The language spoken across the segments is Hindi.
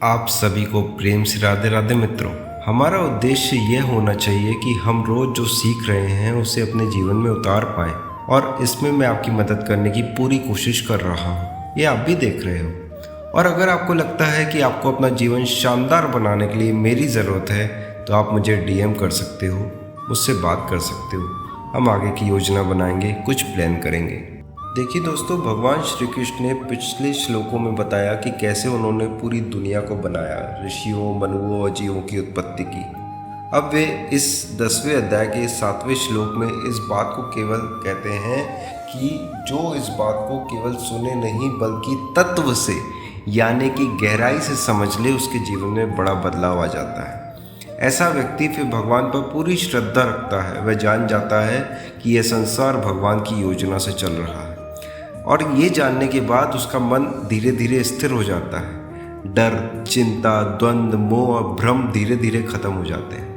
आप सभी को प्रेम से राधे राधे मित्रों। हमारा उद्देश्य यह होना चाहिए कि हम रोज़ जो सीख रहे हैं उसे अपने जीवन में उतार पाएं, और इसमें मैं आपकी मदद करने की पूरी कोशिश कर रहा हूं। ये आप भी देख रहे हो। और अगर आपको लगता है कि आपको अपना जीवन शानदार बनाने के लिए मेरी ज़रूरत है तो आप मुझे डीएम कर सकते हो, मुझसे बात कर सकते हो। हम आगे की योजना बनाएंगे, कुछ प्लान करेंगे। देखिए दोस्तों, भगवान श्री कृष्ण ने पिछले श्लोकों में बताया कि कैसे उन्होंने पूरी दुनिया को बनाया, ऋषियों, मनुओं और जीवों की उत्पत्ति की। अब वे इस 10वें अध्याय के 7वें श्लोक में इस बात को केवल कहते हैं कि जो इस बात को केवल सुने नहीं बल्कि तत्व से यानी कि गहराई से समझ ले, उसके जीवन में बड़ा बदलाव आ जाता है। ऐसा व्यक्ति फिर भगवान पर पूरी श्रद्धा रखता है। वह जान जाता है कि यह संसार भगवान की योजना से चल रहा है, और ये जानने के बाद उसका मन धीरे धीरे स्थिर हो जाता है। डर, चिंता, द्वंद्व, मोह और भ्रम धीरे धीरे खत्म हो जाते हैं।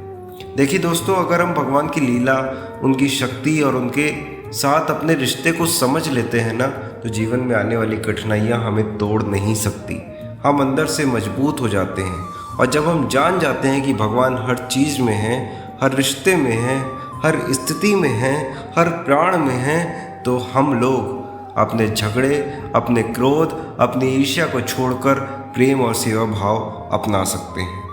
देखिए दोस्तों, अगर हम भगवान की लीला, उनकी शक्ति और उनके साथ अपने रिश्ते को समझ लेते हैं ना, तो जीवन में आने वाली कठिनाइयाँ हमें तोड़ नहीं सकती। हम अंदर से मजबूत हो जाते हैं। और जब हम जान जाते हैं कि भगवान हर चीज़ में हैं, हर रिश्ते में हैं, हर स्थिति में हैं, हर प्राण में हैं, तो हम लोग अपने झगड़े, अपने क्रोध, अपनी ईर्ष्या को छोड़कर प्रेम और सेवा भाव अपना सकते हैं।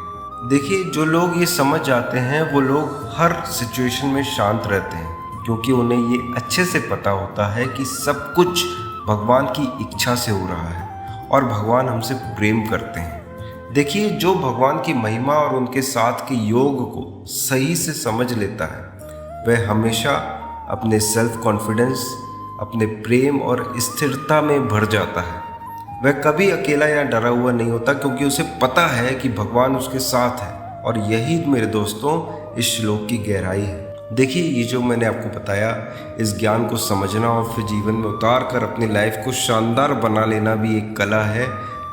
देखिए, जो लोग ये समझ जाते हैं वो लोग हर सिचुएशन में शांत रहते हैं, क्योंकि उन्हें ये अच्छे से पता होता है कि सब कुछ भगवान की इच्छा से हो रहा है और भगवान हमसे प्रेम करते हैं। देखिए, जो भगवान की महिमा और उनके साथ के योग को सही से समझ लेता है, वह हमेशा अपने सेल्फ कॉन्फिडेंस, अपने प्रेम और स्थिरता में भर जाता है। वह कभी अकेला या डरा हुआ नहीं होता, क्योंकि उसे पता है कि भगवान उसके साथ है। और यही मेरे दोस्तों इस श्लोक की गहराई है। देखिए, ये जो मैंने आपको बताया, इस ज्ञान को समझना और फिर जीवन में उतार कर अपनी लाइफ को शानदार बना लेना भी एक कला है,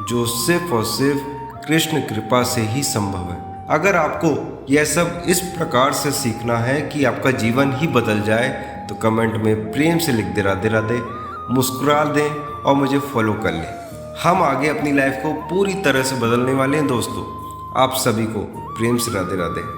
जो सिर्फ और सिर्फ कृष्ण कृपा से ही संभव है। अगर आपको यह सब इस प्रकार से सीखना है कि आपका जीवन ही बदल जाए, तो कमेंट में प्रेम से लिख दे राधे राधे, मुस्कुरा दें और मुझे फॉलो कर लें। हम आगे अपनी लाइफ को पूरी तरह से बदलने वाले हैं दोस्तों। आप सभी को प्रेम से राधे राधे।